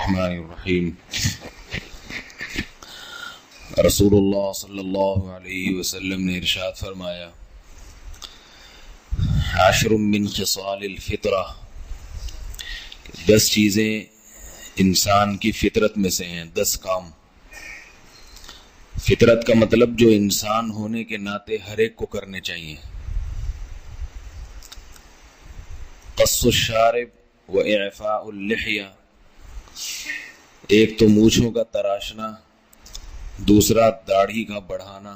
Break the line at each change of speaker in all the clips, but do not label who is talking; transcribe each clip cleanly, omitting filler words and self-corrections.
الرحمن الرحیم رسول اللہ صلی اللہ علیہ وسلم نے ارشاد فرمایا، عشر من خصال الفطرہ، 10 چیزیں انسان کی فطرت میں سے ہیں، 10 کام۔ فطرت کا مطلب جو انسان ہونے کے ناطے ہر ایک کو کرنے چاہیے۔ قص الشارب و اعفاء اللحیہ، ایک تو مونچھوں کا تراشنا، دوسرا داڑھی کا بڑھانا،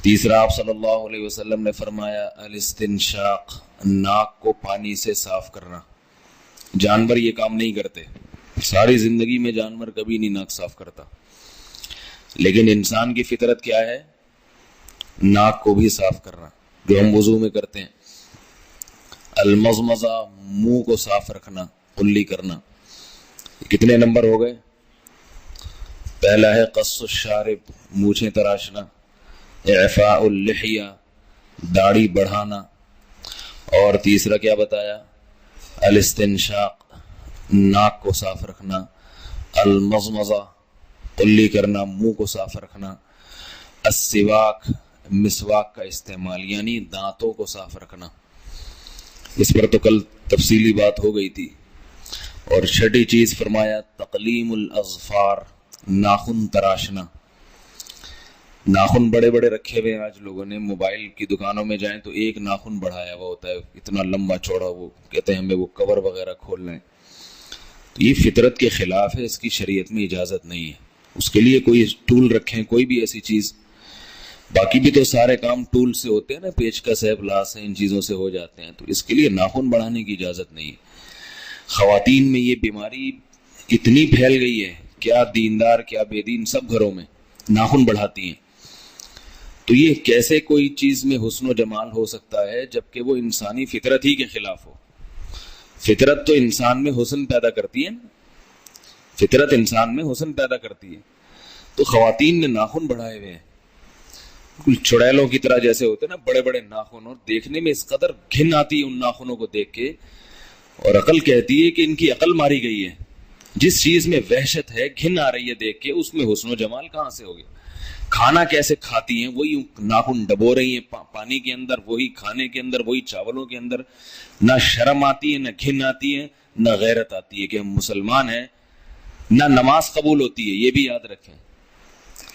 تیسرا آپ صلی اللہ علیہ وسلم نے فرمایا الاستنشاق، ناک کو پانی سے صاف کرنا۔ جانور یہ کام نہیں کرتے، ساری زندگی میں جانور کبھی نہیں ناک صاف کرتا، لیکن انسان کی فطرت کیا ہے؟ ناک کو بھی صاف کرنا، جو ہم وضو میں کرتے ہیں۔ المضمضہ، منہ کو صاف رکھنا، کلی کرنا۔ کتنے نمبر ہو گئے؟ پہلا ہے قص الشارب، مونچھیں تراشنا، اعفاء اللحیہ، داڑھی بڑھانا، اور تیسرا کیا بتایا؟ الاستنشاق، ناک کو صاف رکھنا، المضمضہ، کلی کرنا، منہ کو صاف رکھنا، السواک، مسواک کا استعمال یعنی دانتوں کو صاف رکھنا۔ اس پر تو کل تفصیلی بات ہو گئی تھی۔ اور چھٹی چیز فرمایا تقلیم الاظفار، ناخن تراشنا۔ ناخن بڑے بڑے رکھے ہوئے ہیں آج لوگوں نے، موبائل کی دکانوں میں جائیں تو ایک ناخن بڑھایا ہوا ہوتا ہے، اتنا لمبا چوڑا، وہ کہتے ہیں ہمیں وہ کور وغیرہ کھولنا ہے۔ تو یہ فطرت کے خلاف ہے، اس کی شریعت میں اجازت نہیں ہے۔ اس کے لیے کوئی ٹول رکھیں، کوئی بھی ایسی چیز۔ باقی بھی تو سارے کام ٹول سے ہوتے ہیں نا، پیچکس ہے، پلاس ہے، ان چیزوں سے ہو جاتے ہیں، تو اس کے لیے ناخن بڑھانے کی اجازت نہیں ہے۔ خواتین میں یہ بیماری اتنی پھیل گئی ہے، کیا دیندار کیا بے دین سب گھروں میں ناخن بڑھاتی ہیں۔ تو یہ کیسے کوئی چیز میں حسن و جمال ہو سکتا ہے جبکہ وہ انسانی فطرت ہی کے خلاف ہو؟ فطرت تو انسان میں حسن پیدا کرتی ہے نا، فطرت انسان میں حسن پیدا کرتی ہے۔ تو خواتین نے ناخن بڑھائے ہوئے ہیں، کچھ چڑیلوں کی طرح جیسے ہوتے ہیں نا، بڑے بڑے ناخن، اور دیکھنے میں اس قدر گھن آتی ہے ان ناخنوں کو دیکھ کے، اور عقل کہتی ہے کہ ان کی عقل ماری گئی ہے۔ جس چیز میں وحشت ہے، گھن آ رہی ہے دیکھ کے، اس میں حسن و جمال کہاں سے ہوگی؟ کھانا کیسے کھاتی ہیں، وہی ناخن ڈبو رہی ہیں پانی کے اندر، وہی کھانے کے اندر، وہی چاولوں کے اندر۔ نہ شرم آتی ہے، نہ گھن آتی ہے، نہ غیرت آتی ہے کہ ہم مسلمان ہیں، نہ نماز قبول ہوتی ہے، یہ بھی یاد رکھیں۔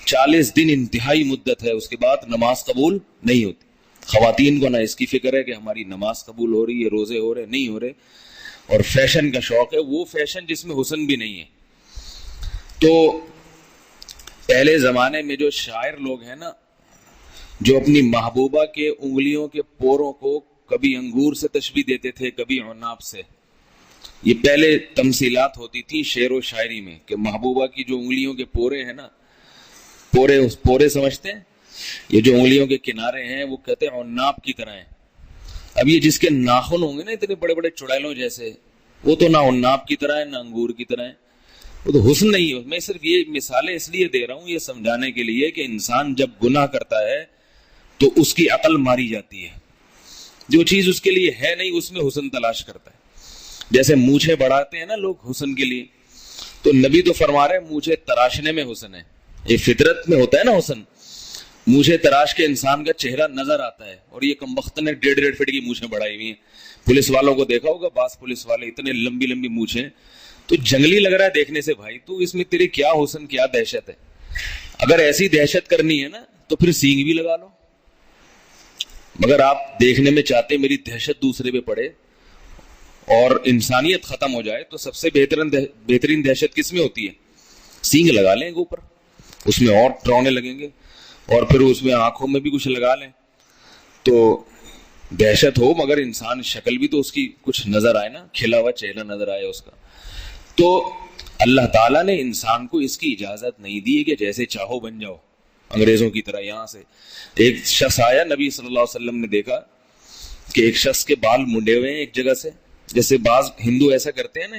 40 دن انتہائی مدت ہے، اس کے بعد نماز قبول نہیں ہوتی۔ خواتین کو نہ اس کی فکر ہے کہ ہماری نماز قبول ہو رہی ہے، روزے ہو رہے نہیں ہو رہے، اور فیشن کا شوق ہے، وہ فیشن جس میں حسن بھی نہیں ہے۔ تو پہلے زمانے میں جو شاعر لوگ ہیں نا، جو اپنی محبوبہ کے انگلیوں کے پوروں کو کبھی انگور سے تشبیہ دیتے تھے، کبھی عناب سے، یہ پہلے تمثیلات ہوتی تھی شعر و شاعری میں، کہ محبوبہ کی جو انگلیوں کے پورے ہیں نا، پورے سمجھتے ہیں، یہ جو انگلیوں کے کنارے ہیں وہ کہتے ہیں عناب کی طرح ہیں۔ اب یہ جس کے ناخن ہوں گے نا اتنے بڑے بڑے چڑیلوں جیسے، وہ تو نہ عناب کی طرح ہے نہ انگور کی طرح ہے، وہ تو حسن نہیں ہے۔ میں صرف یہ مثالیں اس لیے دے رہا ہوں، یہ سمجھانے کے لیے کہ انسان جب گناہ کرتا ہے تو اس کی عقل ماری جاتی ہے، جو چیز اس کے لیے ہے نہیں اس میں حسن تلاش کرتا ہے۔ جیسے مونچھیں بڑھاتے ہیں نا لوگ حسن کے لیے، تو نبی تو فرما رہے ہیں مونچھیں تراشنے میں حسن ہے، یہ فطرت میں ہوتا ہے نا حسن۔ مونچھیں تراش کے انسان کا چہرہ نظر آتا ہے، اور یہ کمبخت نے 1.5 فٹ کی مونچھیں بڑھائی ہوئی ہیں۔ پولیس والوں کو دیکھا ہوگا، بعض پولیس والے اتنے لمبی لمبی مونچھیں، تو جنگلی لگ رہا ہے دیکھنے سے، بھائی تو اس میں تیری کیا حسن کیا دہشت ہے؟ اگر ایسی دہشت کرنی ہے نا تو پھر سینگ بھی لگا لو، مگر آپ دیکھنے میں چاہتے میری دہشت دوسرے پہ پڑے اور انسانیت ختم ہو جائے، تو سب سے بہترین دہشت کس میں ہوتی ہے؟ سینگ لگا لیں گے اوپر، اس میں اور ڈراؤنے لگیں گے، اور پھر اس میں آنکھوں میں بھی کچھ لگا لیں، تو دہشت ہو مگر انسان شکل بھی تو اس کی کچھ نظر آئے نا، کھلا ہوا چہرہ نظر آئے اس کا۔ تو اللہ تعالیٰ نے انسان کو اس کی اجازت نہیں دی کہ جیسے چاہو بن جاؤ انگریزوں کی طرح۔ یہاں سے ایک شخص آیا، نبی صلی اللہ علیہ وسلم نے دیکھا کہ ایک شخص کے بال منڈے ہوئے ہیں ایک جگہ سے، جیسے بعض ہندو ایسا کرتے ہیں نا،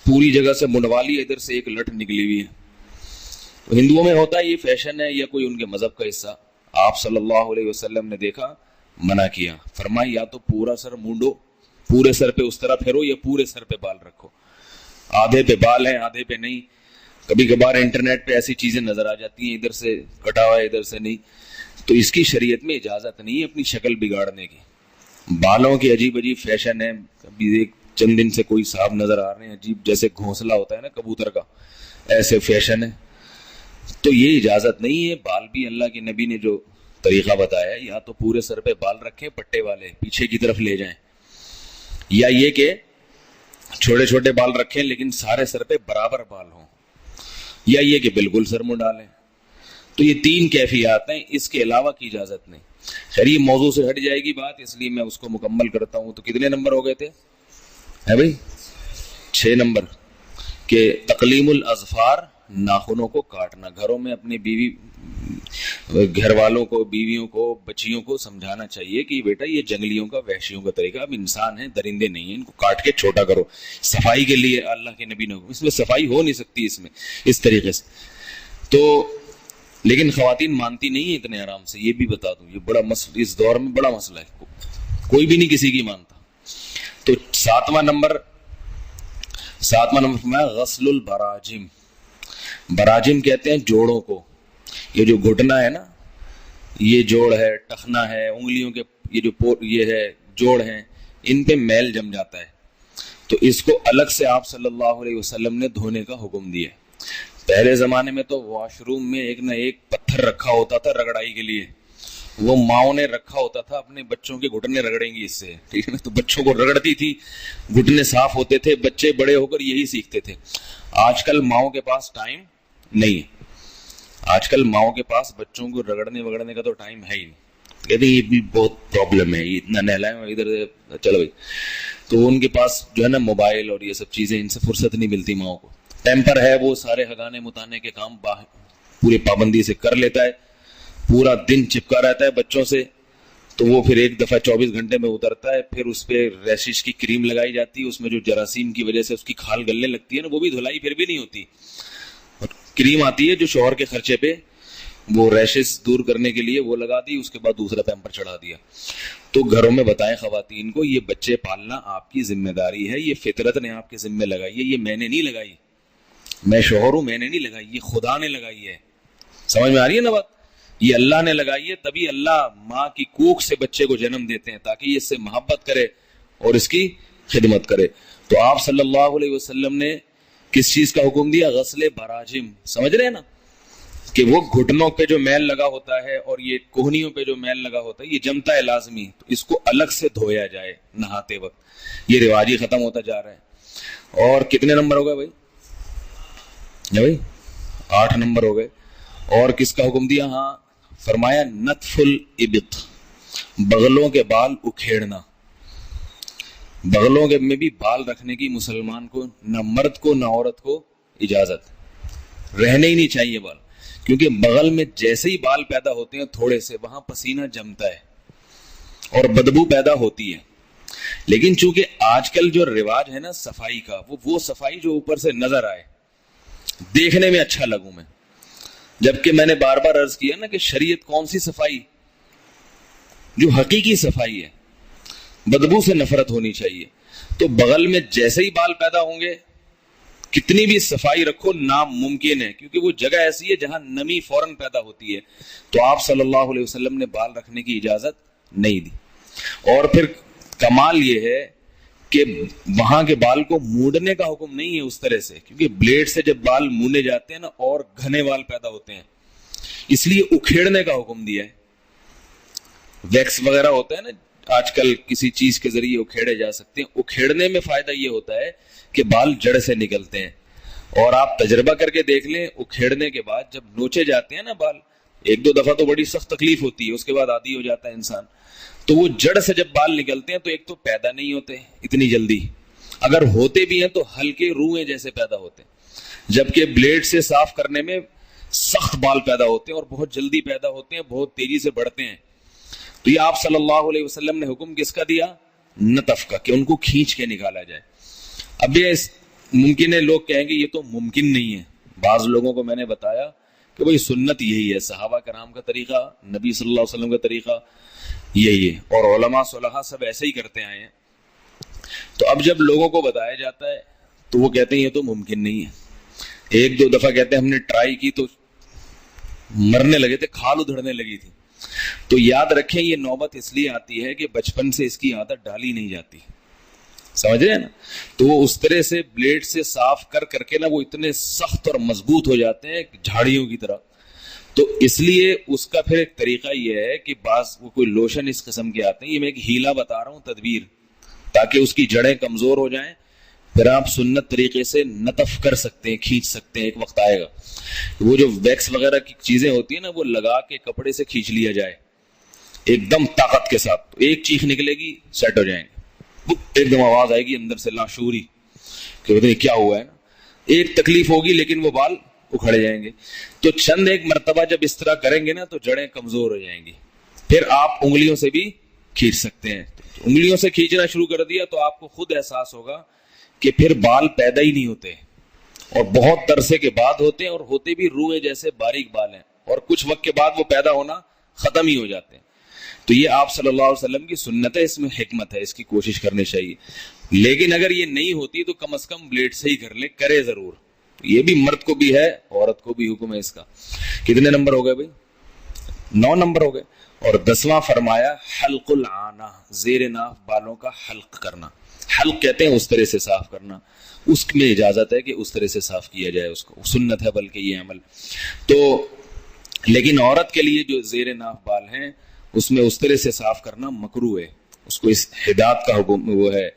پوری جگہ سے منڈوا لی، ادھر سے ایک لٹ نکلی ہوئی ہے۔ ہندوؤں میں ہوتا ہے، یہ فیشن ہے یا کوئی ان کے مذہب کا حصہ۔ آپ صلی اللہ علیہ وسلم نے دیکھا، منع کیا، فرمایا یا تو پورا سر مونڈو، پورے سر پہ اس طرح پھیرو، یا پورے سر پہ بال رکھو۔ آدھے پہ بال ہیں آدھے پہ نہیں. کبھی کبھار انٹرنیٹ پہ ایسی چیزیں نظر آ جاتی ہیں ادھر سے کٹا ہوا ہے ادھر سے نہیں. تو اس کی شریعت میں اجازت نہیں ہے اپنی شکل بگاڑنے کی. بالوں کی عجیب عجیب فیشن ہے. کبھی ایک چند دن سے کوئی صاحب نظر آ رہے ہیں عجیب جیسے گھونسلہ ہوتا ہے نا کبوتر کا, ایسے فیشن ہے. تو یہ اجازت نہیں ہے. بال بھی اللہ کے نبی نے جو طریقہ بتایا ہے, یا تو پورے سر پہ بال رکھیں پٹے والے پیچھے کی طرف لے جائیں, یا یہ کہ چھوٹے چھوٹے بال رکھیں لیکن سارے سر پہ برابر بال ہوں, یا یہ کہ بالکل سر منہ ڈالیں. تو یہ 3 کیفیات ہیں, اس کے علاوہ کی اجازت نہیں. خیر یہ موضوع سے ہٹ جائے گی بات, اس لیے میں اس کو مکمل کرتا ہوں. تو کتنے نمبر ہو گئے تھے ہے بھائی؟ 6 نمبر کہ تقلیم الاظفار, ناخنوں کو کاٹنا. گھروں میں اپنی بیوی گھر والوں کو, بیویوں کو, بچیوں کو سمجھانا چاہیے کہ بیٹا یہ جنگلیوں کا وحشیوں کا طریقہ, اب انسان ہیں درندے نہیں ہیں, ان کو کاٹ کے چھوٹا کرو. صفائی کے لیے اللہ کے نبی نے, اس میں صفائی ہو نہیں سکتی اس میں اس طریقے سے. تو لیکن خواتین مانتی نہیں ہیں اتنے آرام سے, یہ بھی بتا دوں, یہ بڑا مسئلہ اس دور میں بڑا مسئلہ ہے, کوئی بھی نہیں کسی کی مانتا. تو 7واں نمبر میں غسل البراجم. براجم کہتے ہیں جوڑوں کو. یہ جو گھٹنا ہے نا, یہ جوڑ ہے, ٹخنا ہے, انگلیوں کے یہ جو یہ ہے جوڑ ہیں, ان پہ میل جم جاتا ہے. تو اس کو الگ سے آپ صلی اللہ علیہ وسلم نے دھونے کا حکم دیا. پہلے زمانے میں تو واش روم میں ایک نہ ایک پتھر رکھا ہوتا تھا رگڑائی کے لیے, وہ ماؤں نے رکھا ہوتا تھا اپنے بچوں کے گھٹنے رگڑیں گی اس سے, ٹھیک ہے نا. تو بچوں کو رگڑتی تھی, گھٹنے صاف ہوتے تھے, بچے بڑے ہو کر یہی سیکھتے تھے. آج کل ماؤں کے پاس ٹائم نہیں ہے, آج کل ماؤں کے پاس بچوں کو رگڑنے وگڑنے کا تو ٹائم ہے ہی نہیں. کہتے ہیں یہ بھی بہت پرابلم ہے, یہ اتنا نہلائیں ادھر چلو بھائی. تو ان کے پاس جو ہے نا موبائل اور یہ سب چیزیں, ان سے فرصت نہیں ملتی ماؤں کو. ٹیمپر ہے, وہ سارے ہگانے متانے کے کام پورے پابندی سے کر لیتا ہے, پورا دن چپکا رہتا ہے بچوں سے. تو وہ پھر ایک دفعہ 24 گھنٹے میں اترتا ہے, پھر اس پہ ریشش کی کریم لگائی جاتی ہے, اس میں جو جراثیم کی وجہ سے اس کی کھال گلنے لگتی ہے نا, وہ بھی دھلائی پھر بھی نہیں ہوتی. اور کریم آتی ہے جو شوہر کے خرچے پہ, وہ ریشز دور کرنے کے لیے وہ لگا دی, اس کے بعد دوسرا پیمپر چڑھا دیا. تو گھروں میں بتائیں خواتین کو, یہ بچے پالنا آپ کی ذمہ داری ہے, یہ فطرت نے آپ کے ذمہ لگائی ہے, یہ میں نے نہیں لگائی, میں شوہر ہوں میں نے نہیں لگائی, یہ خدا نے لگائی ہے. سمجھ میں آ رہی ہے نا بات؟ یہ اللہ نے لگائی ہے, تبھی اللہ ماں کی کوکھ سے بچے کو جنم دیتے ہیں تاکہ یہ اس سے محبت کرے اور اس کی خدمت کرے. تو آپ صلی اللہ علیہ وسلم نے کس چیز کا حکم دیا؟ غسل براجم. سمجھ رہے ہیں نا کہ وہ گھٹنوں پہ جو میل لگا ہوتا ہے اور یہ کوہنیوں پہ جو میل لگا ہوتا ہے یہ جمتا ہے لازمی, تو اس کو الگ سے دھویا جائے نہاتے وقت. یہ رواج ہی ختم ہوتا جا رہا ہے. اور کتنے نمبر ہو گئے بھائی؟ 8 نمبر ہو گئے. اور کس کا حکم دیا؟ ہاں فرمایا نتف الابط, بغلوں کے بال اکھیڑنا. بغلوں کے میں بھی بال رکھنے کی مسلمان کو, نہ مرد کو نہ عورت کو اجازت, رہنے ہی نہیں چاہیے بال, کیونکہ بغل میں جیسے ہی بال پیدا ہوتے ہیں تھوڑے سے, وہاں پسینہ جمتا ہے اور بدبو پیدا ہوتی ہے. لیکن چونکہ آج کل جو رواج ہے نا صفائی کا, وہ صفائی جو اوپر سے نظر آئے, دیکھنے میں اچھا لگوں میں, جبکہ میں نے بار بار عرض کیا نا کہ شریعت کون سی صفائی؟ جو حقیقی صفائی ہے, بدبو سے نفرت ہونی چاہیے. تو بغل میں جیسے ہی بال پیدا ہوں گے کتنی بھی صفائی رکھو ناممکن ہے, کیونکہ وہ جگہ ایسی ہے جہاں نمی فوراً پیدا ہوتی ہے. تو آپ صلی اللہ علیہ وسلم نے بال رکھنے کی اجازت نہیں دی. اور پھر کمال یہ ہے کہ وہاں کے بال کو مونڈنے کا حکم نہیں ہے اس طرح سے, کیونکہ بلیڈ سے جب بال مونڈے جاتے ہیں نا اور گھنے بال پیدا ہوتے ہیں, اس لیے اکھیڑنے کا حکم دیا ہے. ویکس وغیرہ ہوتا ہے نا آج کل, کسی چیز کے ذریعے اکھیڑے جا سکتے ہیں. اکھیڑنے میں فائدہ یہ ہوتا ہے کہ بال جڑ سے نکلتے ہیں. اور آپ تجربہ کر کے دیکھ لیں, اکھیڑنے کے بعد جب نوچے جاتے ہیں نا بال, 1-2 دفعہ تو بڑی سخت تکلیف ہوتی ہے, اس کے بعد عادی ہو جاتا ہے انسان. تو وہ جڑ سے جب بال نکلتے ہیں تو ایک تو پیدا نہیں ہوتے اتنی جلدی, اگر ہوتے بھی ہیں تو ہلکے روئیں جیسے پیدا ہوتے ہیں, جبکہ بلیڈ سے صاف کرنے میں سخت بال پیدا ہوتے ہیں اور بہت جلدی پیدا ہوتے ہیں, بہت تیزی سے بڑھتے ہیں. تو یہ آپ صلی اللہ علیہ وسلم نے حکم کس کا دیا؟ نتف کا, کہ ان کو کھینچ کے نکالا جائے. اب یہ ممکن ہے لوگ کہیں گے یہ تو ممکن نہیں ہے. بعض لوگوں کو میں نے بتایا کہ بھئی سنت یہی ہے, صحابہ کرام کا طریقہ, نبی صلی اللہ علیہ وسلم کا طریقہ یہی ہے, اور علماء صلحاء سب ایسے ہی کرتے آئے ہیں. تو اب جب لوگوں کو بتایا جاتا ہے تو وہ کہتے ہیں یہ تو ممکن نہیں ہے. ایک دو دفعہ کہتے ہیں ہم نے ٹرائی کی تو مرنے لگے تھے, کھال ادھڑنے لگی تھی. تو یاد رکھیں یہ نوبت اس لیے آتی ہے کہ بچپن سے اس کی عادت ڈالی نہیں جاتی, سمجھ رہے ہیں نا. تو وہ اس طرح سے بلیڈ سے صاف کر کر کے نا وہ اتنے سخت اور مضبوط ہو جاتے ہیں جھاڑیوں کی طرح. تو اس لیے اس کا پھر ایک طریقہ یہ ہے کہ بعض وہ کوئی لوشن اس قسم کے آتے ہیں, یہ میں ایک ہیلا بتا رہا ہوں, تدبیر, تاکہ اس کی جڑیں کمزور ہو جائیں, پھر آپ سنت طریقے سے نتف کر سکتے ہیں, کھینچ سکتے ہیں. ایک وقت آئے گا وہ جو ویکس وغیرہ کی چیزیں ہوتی ہیں نا, وہ لگا کے کپڑے سے کھینچ لیا جائے ایک دم طاقت کے ساتھ, تو ایک چیخ نکلے گی, سیٹ ہو جائیں گے, ایک دم آواز آئے گی اندر سے لاشعوری کہ پتہ نہیں کیا ہوا ہے نا, ایک تکلیف ہوگی لیکن وہ بال اکھڑ جائیں گے. تو چند ایک مرتبہ جب اس طرح کریں گے نا تو جڑیں کمزور ہو جائیں گی. پھر آپ انگلیوں سے بھی کھینچ سکتے ہیں. انگلیوں سے کھینچنا شروع کر دیا تو آپ کو خود احساس ہوگا کہ پھر بال پیدا ہی نہیں ہوتے, اور بہت عرصے کے بعد ہوتے ہیں, اور ہوتے بھی روئے جیسے باریک بال ہیں, اور کچھ وقت کے بعد وہ پیدا ہونا ختم ہی ہو جاتے ہیں. تو یہ آپ صلی اللہ علیہ وسلم کی سنت ہے, اس میں حکمت ہے, اس کی کوشش کرنی چاہیے. لیکن اگر یہ نہیں ہوتی تو کم از کم بلیڈ سے ہی کر لے, کرے ضرور. یہ بھی مرد کو بھی ہے, عورت کو بھی حکم ہے اس کا. کتنے نمبر ہو گئے بھائی؟ 9 نمبر ہو گئے. اور 10واں فرمایا حلق العانہ, زیر ناف بالوں کا حلق کرنا. حلق کہتے ہیں اس طرح سے صاف کرنا, اس میں اجازت ہے کہ اس طرح سے صاف کیا جائے, اس کو سنت ہے بلکہ یہ عمل. تو لیکن عورت کے لیے جو زیر ناف بال ہیں اس میں اس طرح سے صاف کرنا مکروہ ہے. اس کو اس حداد کا حکم, وہ ہے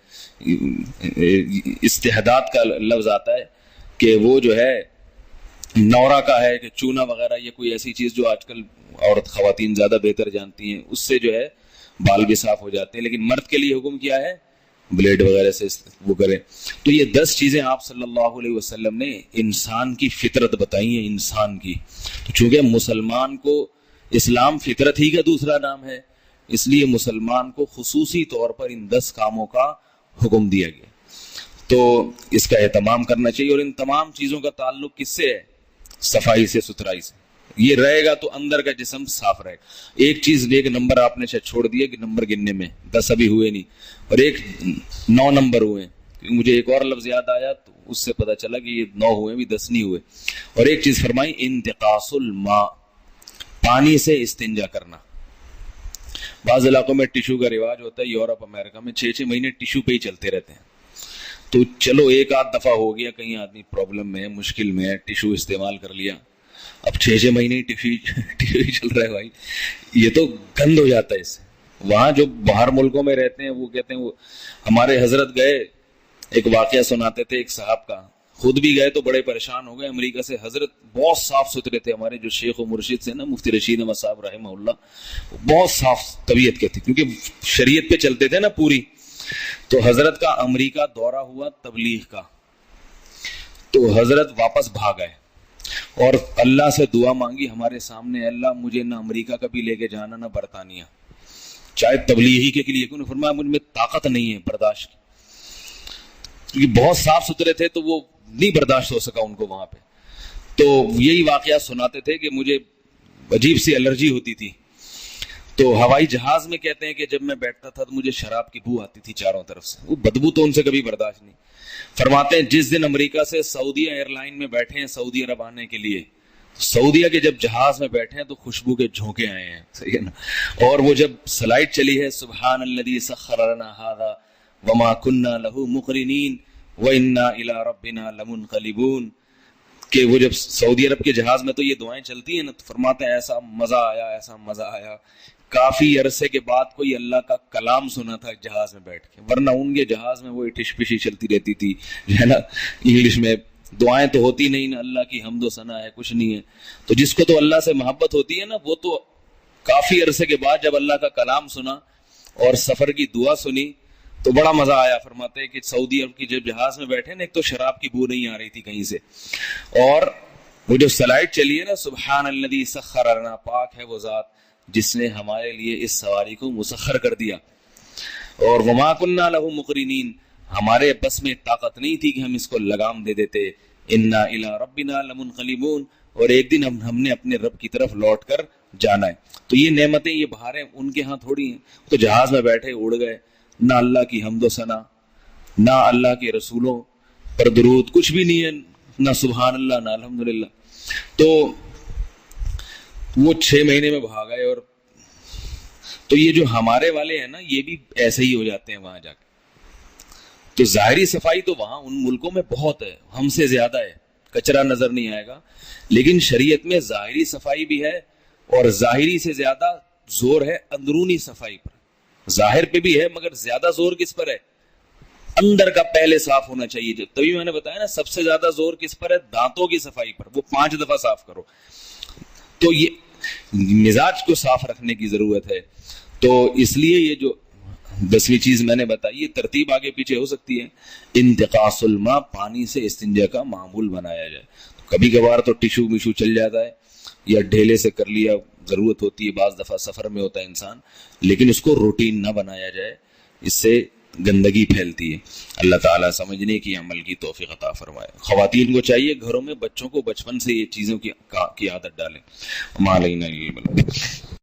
استحداد کا لفظ آتا ہے کہ وہ جو ہے نورا کا ہے, کہ چونا وغیرہ, یہ کوئی ایسی چیز جو آج کل عورت خواتین زیادہ بہتر جانتی ہیں, اس سے جو ہے بال بھی صاف ہو جاتے ہیں. لیکن مرد کے لیے حکم کیا ہے؟ بلیڈ وغیرہ سے وہ کریں. تو یہ 10 چیزیں آپ صلی اللہ علیہ وسلم نے انسان کی فطرت بتائی ہیں, انسان کی. تو چونکہ مسلمان کو اسلام فطرت ہی کا دوسرا نام ہے, اس لیے مسلمان کو خصوصی طور پر ان 10 کاموں کا حکم دیا گیا. تو اس کا اہتمام کرنا چاہیے. اور ان تمام چیزوں کا تعلق کس سے ہے؟ صفائی سے, ستھرائی سے. یہ رہے گا تو اندر کا جسم صاف رہے گا. ایک چیز, ایک نمبر آپ نے شاید چھوڑ دیا کہ نمبر گننے میں 10 ابھی ہوئے نہیں, اور 9 نمبر ہوئے. مجھے ایک اور لفظ یاد آیا تو اس سے پتا چلا کہ یہ 9 ہوئے بھی 10 نہیں ہوئے. اور ایک چیز فرمائی, انتقاص الماء, پانی سے استنجا کرنا. بعض علاقوں میں ٹیشو کا رواج ہوتا ہے, یورپ امریکہ میں 6 مہینے ٹیشو پہ ہی چلتے رہتے ہیں. تو چلو ایک آدھ دفعہ ہو گیا, کہیں آدمی پرابلم میں ہے, مشکل میں ہے, ٹیشو استعمال کر لیا. اب 6 مہینے ہی ٹیشو ہی چل رہا ہے بھائی, یہ تو گند ہو جاتا ہے اس سے. وہاں جو باہر ملکوں میں رہتے ہیں وہ کہتے ہیں, وہ ہمارے حضرت گئے, ایک واقعہ سناتے تھے ایک صاحب کا, خود بھی گئے تو بڑے پریشان ہو گئے امریکہ سے. حضرت بہت صاف ستھرے تھے, ہمارے جو شیخ و مرشد سے نا, مفتی رشید احمد صاحب رحمہ اللہ, بہت صاف طبیعت کے تھے, کیونکہ شریعت پہ چلتے تھے نا پوری. تو حضرت کا امریکہ دورہ ہوا تبلیغ کا, تو حضرت واپس بھاگ آئے اور اللہ سے دعا مانگی ہمارے سامنے, اللہ مجھے نہ امریکہ کبھی لے کے جانا, نہ برطانیہ, چاہے تبلیغی کے لیے کیوں. فرمایا مجھ میں طاقت نہیں ہے برداشت کی, کیونکہ بہت صاف ستھرے تھے تو وہ نہیں برداشت ہو سکا ان کو وہاں پہ. تو یہی واقعہ سناتے تھے کہ مجھے عجیب سی الرجی ہوتی تھی. تو ہوائی جہاز میں کہتے ہیں کہ جب میں بیٹھتا تھا تو مجھے شراب کی بو آتی تھی چاروں طرف سے, وہ بدبو تو ان سے کبھی برداشت نہیں. فرماتے ہیں جس دن امریکہ سے سعودیہ ایئر لائن میں بیٹھے ہیں سعودی عرب آنے کے لیے, سعودیہ کے جب جہاز میں بیٹھے ہیں تو خوشبو کے جھونکے آئے ہیں, صحیح ہے نا. اور وہ جب سلائڈ چلی ہے, سبحان الذی سخر لنا ھذا وما كنا له مقرنین وانا الی ربنا لمنقلبون, کہ وہ جب سعودی عرب کے جہاز میں تو یہ دعائیں چلتی ہیں نا, تو فرماتے ہیں ایسا مزہ آیا, ایسا مزہ آیا. کافی عرصے کے بعد کوئی اللہ کا کلام سنا تھا جہاز میں بیٹھ کے, ورنہ ان کے جہاز میں وہ ٹش پشی چلتی رہتی تھی, جو ہے نا انگلش میں. دعائیں تو ہوتی نہیں نا, اللہ کی حمد و ثنا ہے, کچھ نہیں ہے. تو جس کو تو اللہ سے محبت ہوتی ہے نا, وہ تو کافی عرصے کے بعد جب اللہ کا کلام سنا اور سفر کی دعا سنی تو بڑا مزہ آیا. فرماتے ہیں کہ سعودی عرب کی جب جہاز میں بیٹھے نا, ایک تو شراب کی بو نہیں آ رہی تھی کہیں سے, اور وہ جو سلائڈ چلی ہے نا, سبحان الذی سخر لنا, پاک ہے وہ ذات جس نے ہمارے لیے اس سواری کو مسخر کر دیا. اور وما كنا له مقرنین, ہمارے بس میں طاقت نہیں تھی کہ ہم اس کو لگام دے دیتے. انا الی ربنا لمنقلبون, اور ایک دن ہم نے اپنے رب کی طرف لوٹ کر جانا ہے. تو یہ نعمتیں, یہ بہاریں ان کے ہاں تھوڑی ہیں. تو جہاز میں بیٹھے اڑ گئے, نہ اللہ کی حمد و ثنا, نہ اللہ کے رسولوں پر درود کچھ بھی نہیں ہے، نہ سبحان اللہ نہ الحمدللہ. تو وہ 6 مہینے میں بھاگ آئے. اور تو یہ جو ہمارے والے ہیں نا یہ بھی ایسے ہی ہو جاتے ہیں وہاں جا کے. تو ظاہری صفائی تو وہاں ان ملکوں میں بہت ہے، ہم سے زیادہ ہے، کچرا نظر نہیں آئے گا. لیکن شریعت میں ظاہری صفائی بھی ہے، اور ظاہری سے زیادہ زور ہے اندرونی صفائی پر. ظاہر پہ بھی ہے مگر زیادہ زور کس پر ہے؟ اندر کا پہلے صاف ہونا چاہیے. تبھی میں نے بتایا نا سب سے زیادہ زور کس پر ہے؟ دانتوں کی صفائی پر. وہ 5 دفعہ صاف کرو. تو یہ مزاج کو صاف رکھنے کی ضرورت ہے. تو اس لیے یہ جو 10ویں چیز میں نے بتائی، یہ ترتیب آگے پیچھے ہو سکتی ہے. انتقاص الماء، پانی سے استنجا کا معمول بنایا جائے. کبھی کبھار تو ٹشو مشو چل جاتا ہے یا ڈھیلے سے کر لیا، ضرورت ہوتی ہے، بعض دفعہ سفر میں ہوتا ہے انسان، لیکن اس کو روٹین نہ بنایا جائے، اس سے گندگی پھیلتی ہے. اللہ تعالیٰ سمجھنے کی عمل کی توفیق عطا فرمائے. خواتین کو چاہیے گھروں میں بچوں کو بچپن سے یہ چیزوں کی عادت ڈالیں. ما علینا الا البلاغ.